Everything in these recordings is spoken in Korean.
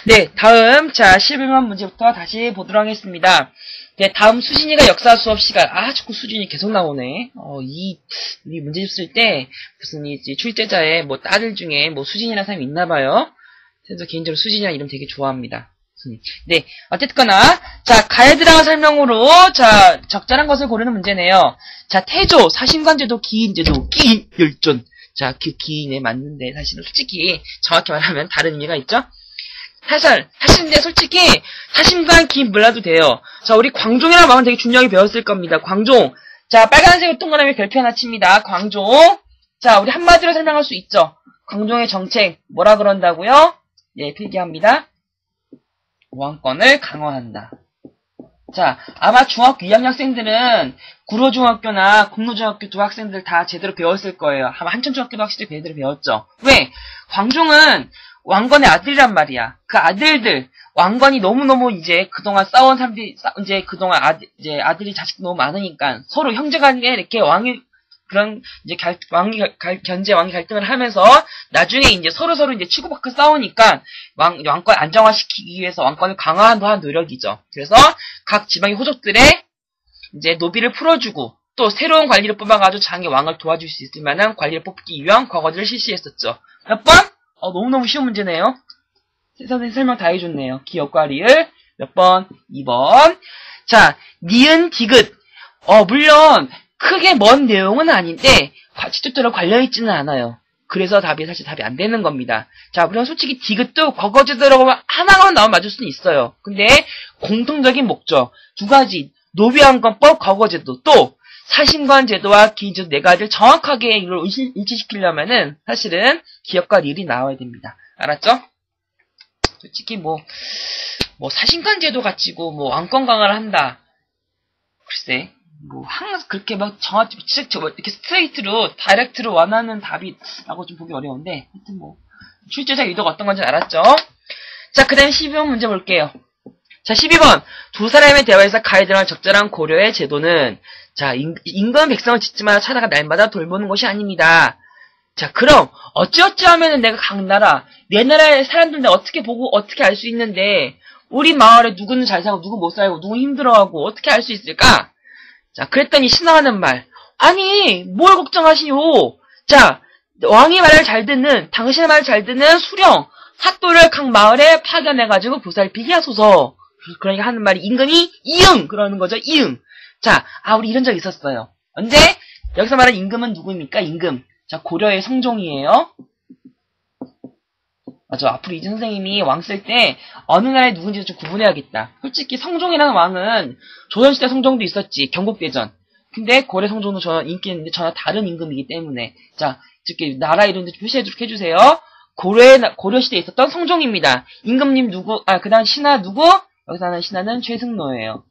네, 다음, 자, 11번 문제부터 다시 보도록 하겠습니다. 네, 다음 수진이가 역사 수업 시간. 아, 자꾸 수진이 계속 나오네. 이 문제 쓸 때, 무슨, 출제자의 딸들 중에 수진이라는 사람이 있나봐요. 그래서 개인적으로 수진이라는 이름 되게 좋아합니다. 네, 어쨌거나, 자, 가이드라운 설명으로, 자, 적절한 것을 고르는 문제네요. 자, 태조, 사신관제도, 기인제도, 기인열전. 자, 그 기인에 맞는데, 사실은 솔직히, 정확히 말하면 다른 의미가 있죠? 사실인데 솔직히 사신관 기 몰라도 돼요. 자, 우리 광종이라는 마음은 되게 중요하게 배웠을 겁니다. 광종. 자, 빨간색으로 동그라미 별표 하나 칩니다. 광종. 자, 우리 한마디로 설명할 수 있죠. 광종의 정책 뭐라 그런다고요? 예, 필기합니다. 왕권을 강화한다. 자, 아마 중학교 2학년 학생들은 구로중학교나 공로중학교 두 학생들 다 제대로 배웠을 거예요. 아마 한천중학교도 확실히 제대로 배웠죠. 왜? 광종은 왕건의 아들이란 말이야. 그 아들들, 왕건이 너무너무 이제 그동안 싸운 사람들이, 이제 그동안 아들이 자식도 너무 많으니까 서로 형제간에 이렇게 왕이 갈등을 하면서 나중에 이제 서로 이제 치고받고 싸우니까 왕권 안정화시키기 위해서 왕권을 강화한 노력이죠. 그래서 각 지방의 호족들의 이제 노비를 풀어주고 또 새로운 관리를 뽑아가지고 장의 왕을 도와줄 수 있을 만한 관리를 뽑기 위한 과거들을 실시했었죠. 몇 번? 너무너무 쉬운 문제네요. 선생님 설명 다 해줬네요. 기역과 리을. 몇 번? 2번. 자, 니은, 디귿. 물론, 크게 먼 내용은 아닌데, 직접적으로 관련있지는 않아요. 그래서 사실 답이 안 되는 겁니다. 자, 물론 솔직히 디귿도 과거제도라고 하나만 나오면 맞을 수는 있어요. 근데, 공통적인 목적. 두 가지. 노비왕권법, 과거제도. 또, 사신관 제도와 기인제도 네 가지를 정확하게 이걸 일치시키려면은 사실은 기역과 리을이 나와야 됩니다. 알았죠? 솔직히 사신관 제도 가지고 왕권 강화를 한다. 글쎄, 항상 그렇게 정확히 이렇게 스트레이트로 다이렉트로 원하는 답이라고 좀 보기 어려운데 하여튼 출제자 의도가 어떤 건지 알았죠? 자, 그 다음에 12번 문제 볼게요. 자, 12번. 두 사람의 대화에서 가이드라는 적절한 고려의 제도는 자, 임금은 백성을 짓지마다 찾아가 날마다 돌보는 것이 아닙니다. 자, 그럼 어찌어찌 하면은 내가 각 나라, 내 나라의 사람들 내가 어떻게 보고 어떻게 알 수 있는데 우리 마을에 누구는 잘 살고 누구 못 살고 누구 힘들어하고 어떻게 알 수 있을까? 자, 그랬더니 신하하는 말. 아니, 뭘 걱정하시오. 자, 왕의 말을 잘 듣는, 당신의 말을 잘 듣는 수령, 사또를 각 마을에 파견해가지고 보살피게 하소서. 그러니까 하는 말이 임금이 이응! 그러는 거죠, 이응. 자, 우리 이런 적 있었어요. 언제? 여기서 말하는 임금은 누구입니까? 임금. 자, 고려의 성종이에요. 맞아, 앞으로 이제 선생님이 왕 쓸 때 어느 나라에 누군지 좀 구분해야겠다. 솔직히 성종이라는 왕은 조선시대 성종도 있었지, 경국대전. 근데 고려 성종도 전혀 인기 있는데 전혀 다른 임금이기 때문에. 자, 이렇게 나라 이름도 표시해주도록 해주세요. 고려시대에 있었던 성종입니다. 임금님 누구, 그 다음 신하 누구? 여기서 하는 신하는 최승로예요.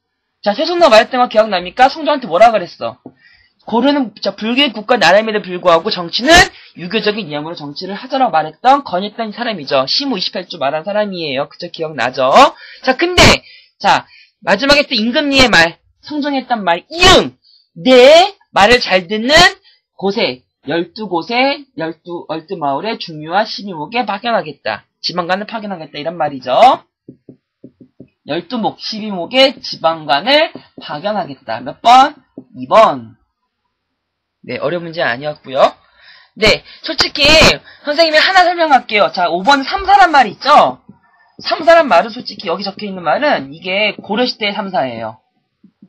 자, 최승로 말했던 거 기억납니까? 성종한테 뭐라 그랬어? 고려는 불교의 국가 나라임에도 불구하고 정치는 유교적인 이념으로 정치를 하자라고 말했던 권했던 사람이죠. 시무 28조 말한 사람이에요. 그쵸? 기억나죠? 자, 근데 자, 마지막에 또 임금니의 말, 성종했던 말, 이응! 내 말을 잘 듣는 고세, 12곳에 12마을의 중유와 12목에 파견하겠다. 지방관을 파견하겠다. 이런 말이죠. 12목, 12목의 지방관을 파견하겠다. 몇 번? 2번. 네, 어려운 문제 아니었고요. 네, 솔직히 선생님이 하나 설명할게요. 자, 5번 3사란 말 있죠? 3사란 말은 솔직히 여기 적혀있는 말은 이게 고려시대의 3사예요.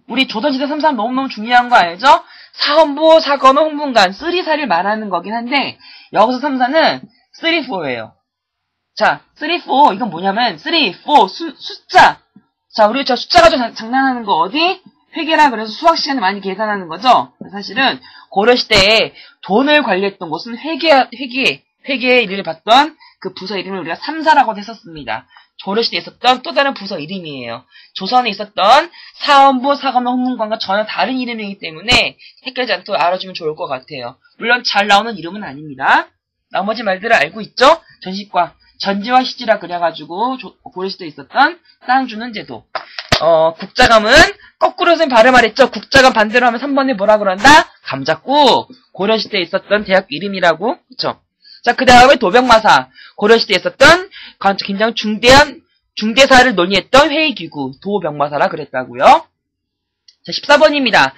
우리 조선시대 3사는 너무너무 중요한 거 알죠? 사헌부, 사건호, 홍문관, 3사를 말하는 거긴 한데 여기서 3사는 3, 4예요. 자, 3, 4 이건 뭐냐면 3, 4 숫자. 자, 우리 숫자 가지고 장난하는 거 어디? 회계라 그래서 수학 시간에 많이 계산하는 거죠. 사실은 고려시대에 돈을 관리했던 곳은 회계의 일을 봤던 그 부서 이름을 우리가 3사라고 했었습니다. 고려시대에 있었던 또 다른 부서 이름이에요. 조선에 있었던 사헌부, 사관원, 홍문관과 전혀 다른 이름이기 때문에 헷갈리지 않도록 알아주면 좋을 것 같아요. 물론 잘 나오는 이름은 아닙니다. 나머지 말들을 알고 있죠? 전시과, 전지와 시지라 그래가지고 고려시대에 있었던 땅 주는 제도. 국자감은 거꾸로 선생님 발음하랬죠? 국자감 반대로 하면 3번에 뭐라 그런다? 감잡고 고려시대에 있었던 대학교 이름이라고. 그쵸? 자, 그 다음에 도병마사. 고려시대에 있었던 굉장히 중대한 중대사를 논의했던 회의기구, 도병마사라 그랬다고요. 자, 14번입니다.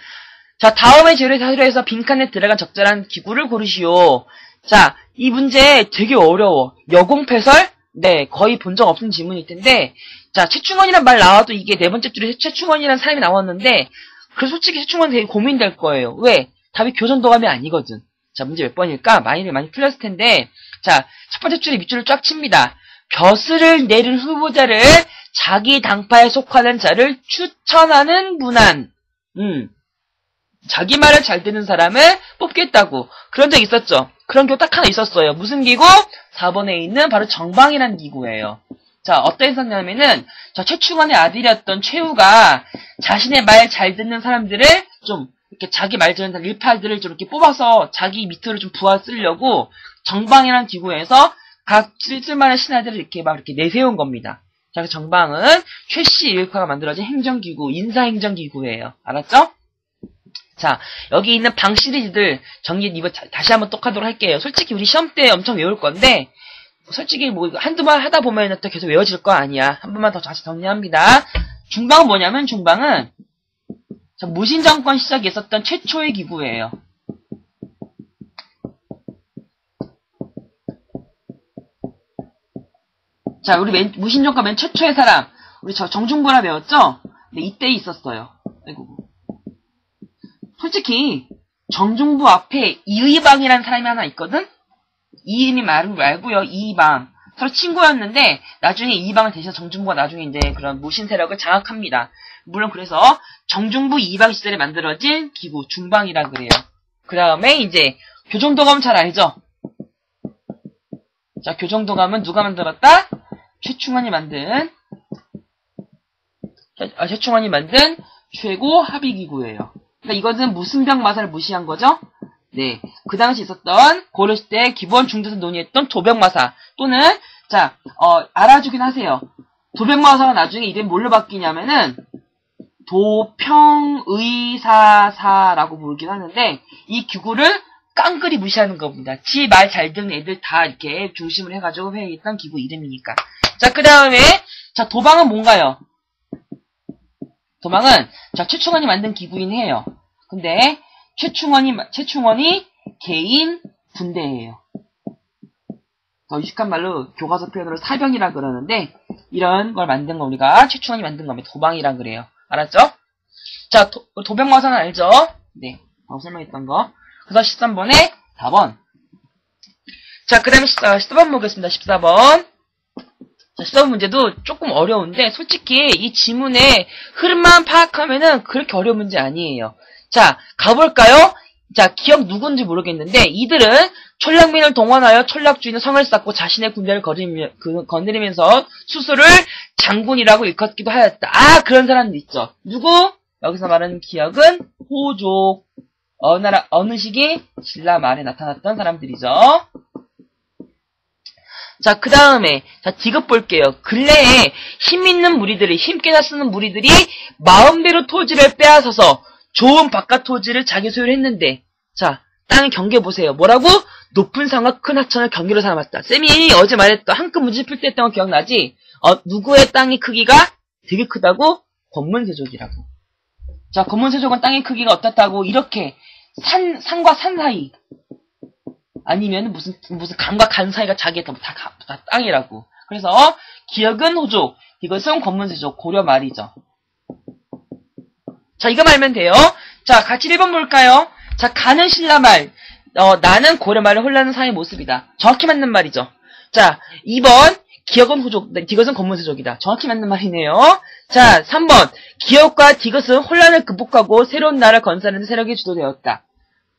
자, 다음의 재료에 사료해서 빈칸에 들어간 적절한 기구를 고르시오. 자, 이 문제 되게 어려워. 여공패설? 네, 거의 본 적 없는 질문일 텐데, 자, 최충원이란 말 나와도 이게 네 번째 줄에 최충원이라는 사람이 나왔는데, 그래서 솔직히 최충원 되게 고민될 거예요. 왜? 답이 교전도감이 아니거든. 자, 문제 몇 번일까? 많이 틀렸을 텐데, 자, 첫 번째 줄에 밑줄을 쫙 칩니다. 벼슬을 내릴 후보자를 자기 당파에 속하는 자를 추천하는 문안. 자기 말을 잘 듣는 사람을 뽑겠다고. 그런 적 있었죠? 그런 기구 딱 하나 있었어요. 무슨 기구? 4번에 있는 바로 정방이라는 기구예요. 자, 어떤 있었냐면은, 저 최충원의 아들이었던 최우가 자신의 말 잘 듣는 사람들을 좀, 이렇게 자기 말 듣는 일파들을 좀 이렇게 뽑아서 자기 밑으로 좀 부하 쓰려고 정방이라는 기구에서 각 쓸만한 신하들을 이렇게 막 이렇게 내세운 겁니다. 자, 그 정방은 최씨 일파가 만들어진 행정기구, 인사행정기구예요. 알았죠? 자, 여기 있는 방 시리즈들 정리 이번 다시 한번 똑하도록 할게요. 솔직히 우리 시험 때 엄청 외울 건데, 솔직히 뭐 한두 번 하다 보면 또 계속 외워질 거 아니야. 한 번만 더 다시 정리합니다. 중방은 뭐냐면 중방은 자, 무신정권 시작에 있었던 최초의 기구예요. 자, 우리 무신정권 맨 최초의 사람, 우리 저 정중부라 배웠죠? 네, 이때 있었어요. 아이고. 솔직히 정중부 앞에 이의방이라는 사람이 하나 있거든? 이임이 말고요. 이의방. 서로 친구였는데 나중에 이의방을 대신해 정중부가 나중에 이제 그런 무신 세력을 장악합니다. 물론 그래서 정중부 이의방 시절에 만들어진 기구 중방이라 그래요. 그 다음에 이제 교정도감 잘 알죠? 자, 교정도감은 누가 만들었다? 최충원이 만든 최고 합의기구예요. 그러니까 이것은 무슨병 마사를 무시한 거죠? 네. 그 당시 있었던 고려시대 기본 중대에서 논의했던 도병마사 또는 자, 알아주긴 하세요. 도병마사가 나중에 이름이 뭘로 바뀌냐면은 도평의사사라고 부르긴 하는데 이 기구를 깡그리 무시하는 겁니다. 지 말 잘 듣는 애들 다 이렇게 중심을 해가지고 회의했던 기구 이름이니까. 자, 그 다음에 자, 도방은 뭔가요? 도방은 자, 최충원이 만든 기구인 해요. 근데 최충원이 개인 군대예요. 더 유식한 말로 교과서 표현으로 사병이라 그러는데 이런 걸 만든 거 우리가 최충원이 만든 겁니다. 도방이라 그래요. 알았죠? 자, 도병마사는 알죠? 네, 방금 설명했던 거. 그래서 13번에 4번. 자, 그 다음에 14번 보겠습니다. 14번. 자, 14번 문제도 조금 어려운데 솔직히 이 지문의 흐름만 파악하면은 그렇게 어려운 문제 아니에요. 자, 가볼까요? 자, 기억 누군지 모르겠는데 이들은 촌락민을 동원하여 촌락주의는 성을 쌓고 자신의 군대를 거느리면서 스스로를 장군이라고 일컫기도 하였다. 아, 그런 사람들 있죠. 누구? 여기서 말하는 기억은 호족. 어느 시기? 신라 말에 나타났던 사람들이죠. 자, 그 다음에, 자, 디귿 볼게요. 근래에 힘 있는 무리들이, 힘께나 쓰는 무리들이 마음대로 토지를 빼앗아서 좋은 바깥 토지를 자기 소유를 했는데, 자, 땅의 경계 보세요. 뭐라고? 높은 산과 큰 하천을 경계로 삼았다. 쌤이 어제 말했던 한끗 문제 풀 때 했던 거 기억나지? 누구의 땅의 크기가 되게 크다고? 권문세족이라고. 자, 권문세족은 땅의 크기가 어떻다고? 이렇게, 산과 산 사이. 아니면 무슨 강과 간 사이가 자기의 다 땅이라고. 그래서 기억은 호족, 이것은 권문세족, 고려 말이죠. 자, 이거 말면 돼요. 자, 같이 1번 볼까요? 자, 가는 신라 말, 나는 고려 말을 홀라는 사이의 모습이다. 정확히 맞는 말이죠. 자, 2번 기억은 호족, 디귿은 권문세족이다. 정확히 맞는 말이네요. 자, 3번 기억과 디귿은 혼란을 극복하고 새로운 나라를 건설하는 세력이 주도되었다.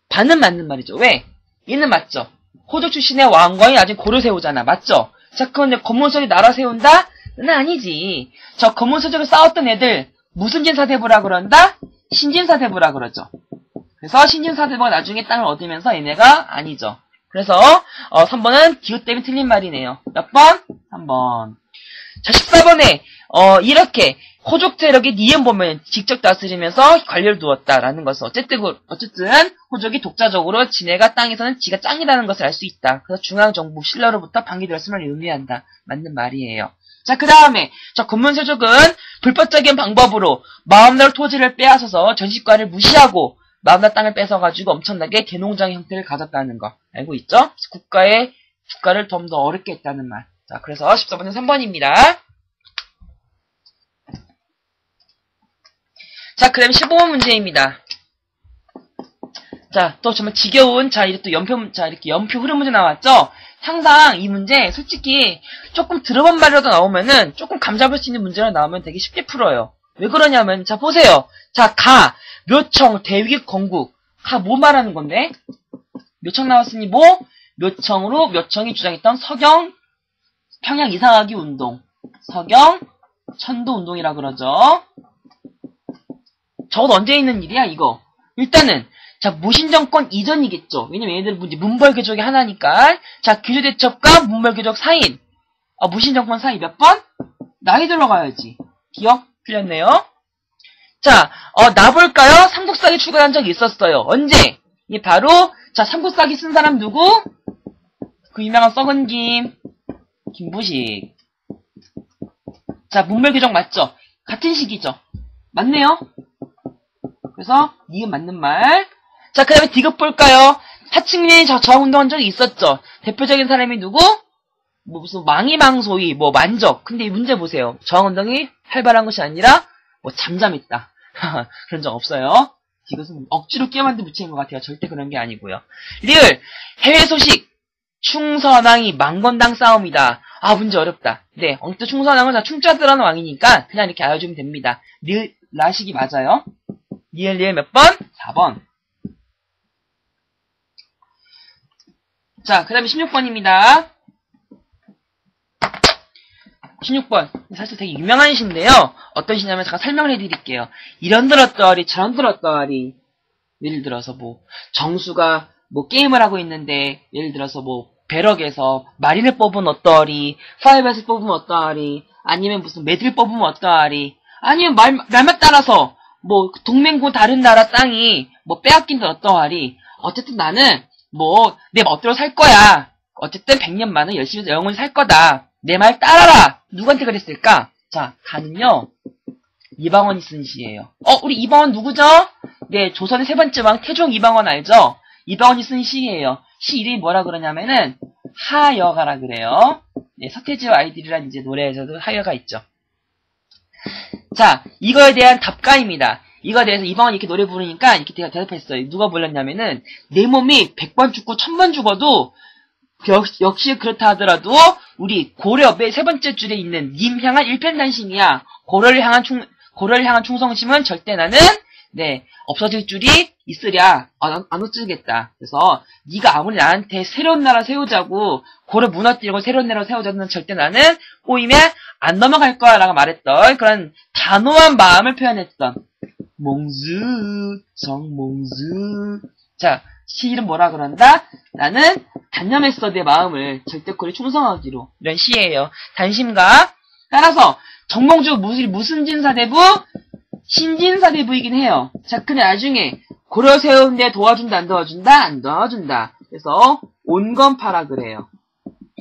반은 맞는 말이죠. 왜? 얘는 맞죠. 호족 출신의 왕건이 아직 고려 세우잖아. 맞죠? 자, 그런데 권문세족이 나라 세운다? 는 아니지. 저 권문세족을 싸웠던 애들 무슨 진사대부라 그런다? 신진사대부라 그러죠. 그래서 신진사대부가 나중에 땅을 얻으면서 얘네가 아니죠. 그래서 3번은 디귿 때문에 틀린 말이네요. 몇 번? 3번. 자, 14번에 이렇게 호족 세력이 니은 보면 직접 다스리면서 관리를 두었다라는 것은 어쨌든 호족이 독자적으로 지네가 땅에서는 지가 짱이라는 것을 알 수 있다. 그래서 중앙정부 신라로부터 방기되었음을 의미한다. 맞는 말이에요. 자, 그 다음에 저 권문세족은 불법적인 방법으로 마음대로 토지를 빼앗아서 전시과를 무시하고 마음대로 땅을 뺏어가지고 엄청나게 대농장 형태를 가졌다는 거 알고 있죠? 국가를 좀 더 어렵게 했다는 말. 자, 그래서 14번은 3번입니다. 자, 그 다음에 15번 문제입니다. 자, 또 정말 지겨운, 이렇게 연표 흐름 문제 나왔죠? 항상 이 문제, 솔직히, 조금 들어본 말이라도 나오면은, 조금 감잡을 수 있는 문제가 나오면 되게 쉽게 풀어요. 왜 그러냐면, 자, 보세요. 자, 묘청, 대위기, 건국. 뭐 말하는 건데? 묘청 나왔으니 뭐? 묘청이 주장했던 서경, 평양 이상하기 운동. 서경, 천도 운동이라 그러죠. 저건 언제 있는 일이야, 이거? 일단은, 자, 무신정권 이전이겠죠. 왜냐면 얘네들은 문벌개족이 하나니까. 자, 규조대첩과 문벌개족 사인. 무신정권 사인 몇 번? 나이 들어가야지. 기억 풀렸네요. 자, 나볼까요? 삼국사기 출간한 적이 있었어요. 언제? 이게 바로, 자, 삼국사기 쓴 사람 누구? 그 유명한 썩은 김부식. 자, 문벌개족 맞죠? 같은 시기죠. 맞네요. 그래서 니은 맞는 말. 자, 그 다음에 디귿 볼까요? 사측민이 저항운동한 적이 있었죠. 대표적인 사람이 누구? 무슨 망이망소위, 만적. 근데 이 문제 보세요. 저항운동이 활발한 것이 아니라 잠잠했다. 그런 적 없어요. 디귿은 억지로 끼어만든 붙이는 것 같아요. 절대 그런 게 아니고요. 리을 해외 소식. 충선왕이 망건당 싸움이다. 문제 어렵다. 네, 엉뚱 충선왕은 다 충자들하는 왕이니까 그냥 이렇게 알아주면 됩니다. 리을 라식이 맞아요. 리을 몇 번? 4번. 자, 그 다음에 16번입니다. 16번. 사실 되게 유명한 시인데요. 어떤 시냐면 잠깐 설명을 해드릴게요. 이런 들었더리, 저런 들었더리. 예를 들어서 정수가 게임을 하고 있는데, 예를 들어서 배럭에서 마린을 뽑으면 어떠하리, 파이브에서 뽑으면 어떠하리, 아니면 무슨 매드를 뽑으면 어떠하리, 아니면 말만 따라서, 동맹국 다른 나라 땅이, 빼앗긴다 어떠하리. 어쨌든 나는, 내 멋대로 살 거야. 어쨌든 100년 만은 열심히 영원히 살 거다. 내 말 따라라! 누구한테 그랬을까? 자, 가는요, 이방원이 쓴 시예요. 우리 이방원 누구죠? 네, 조선의 세 번째 왕 태종 이방원 알죠? 이방원이 쓴 시예요. 시 이름이 뭐라 그러냐면은, 하여가라 그래요. 네, 서태지와 아이들이란 이제 노래에서도 하여가 있죠. 자, 이거에 대한 답가입니다. 이거에 대해서 이방원이 이렇게 노래 부르니까 이렇게 대답했어요. 누가 불렀냐면은, 내 몸이 100번 죽고 1000번 죽어도, 역시 그렇다 하더라도, 우리 고려 세 번째 줄에 있는 님 향한 일편단심이야. 고려를 향한 충성심은 절대 나는, 없어질 줄이 있으랴. 안 어쩌겠다. 그래서, 네가 아무리 나한테 새로운 나라 세우자고, 고려 무너뜨리고 새로운 나라 세우자는 절대 나는 꼬임에 안 넘어갈 거야. 라고 말했던 그런 단호한 마음을 표현했던, 성몽주. 자, 시 이름 뭐라 그런다? 나는 단념했어 내 마음을 절대 고려 충성하기로. 이런 시예요. 단심가. 따라서 정몽주 무슨 진사대부? 신진사대부이긴 해요. 자, 근데 나중에 고려 세우는데 도와준다 안 도와준다? 안 도와준다. 그래서 온건파라 그래요.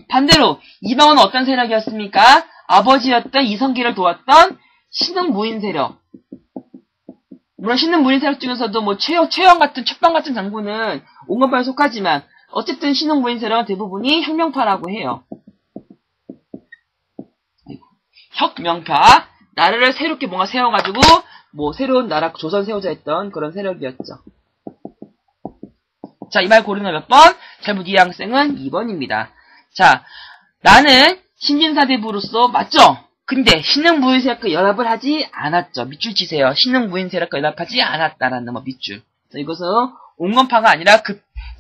반대로 이방원은 어떤 세력이었습니까? 아버지였던 이성기를 도왔던 신흥무인 세력. 물론 신흥무인 세력 중에서도 최영 같은 최빵 같은 장군은 온건파에 속하지만 어쨌든 신흥무인 세력은 대부분이 혁명파라고 해요. 혁명파. 나라를 새롭게 뭔가 세워가지고 새로운 나라 조선 세우자 했던 그런 세력이었죠. 자, 이 말 고르는 몇 번? 잘못 이해 학생은 2번입니다. 자, 나는 신진사대부로서 맞죠? 근데 신흥무인 세력과 연합을 하지 않았죠. 밑줄 치세요. 신흥무인 세력과 연합하지 않았다라는 밑줄. 자, 이것은 온건파가 아니라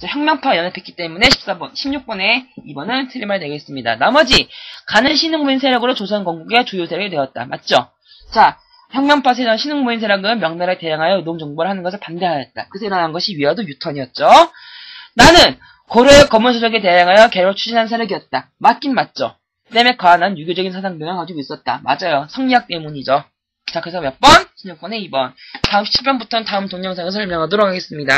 혁명파와 연합했기 때문에 16번에 2번은 틀린 말이 되겠습니다. 나머지 가는 신흥무인 세력으로 조선 건국의 주요 세력이 되었다. 맞죠? 자, 혁명파 세력 신흥무인 세력은 명나라에 대항하여 노동정벌을 하는 것을 반대하였다. 그새 일어난 것이 위화도 유턴이었죠. 나는 고려의 검은세력에 대항하여 개혁을 추진한 세력이었다. 맞긴 맞죠. 그 다음에 과한 유교적인 사상병을 가지고 있었다. 맞아요. 성리학 때문이죠. 자, 그래서 몇 번? 16번에 2번. 다음 17번부터는 다음 동영상에서 설명하도록 하겠습니다.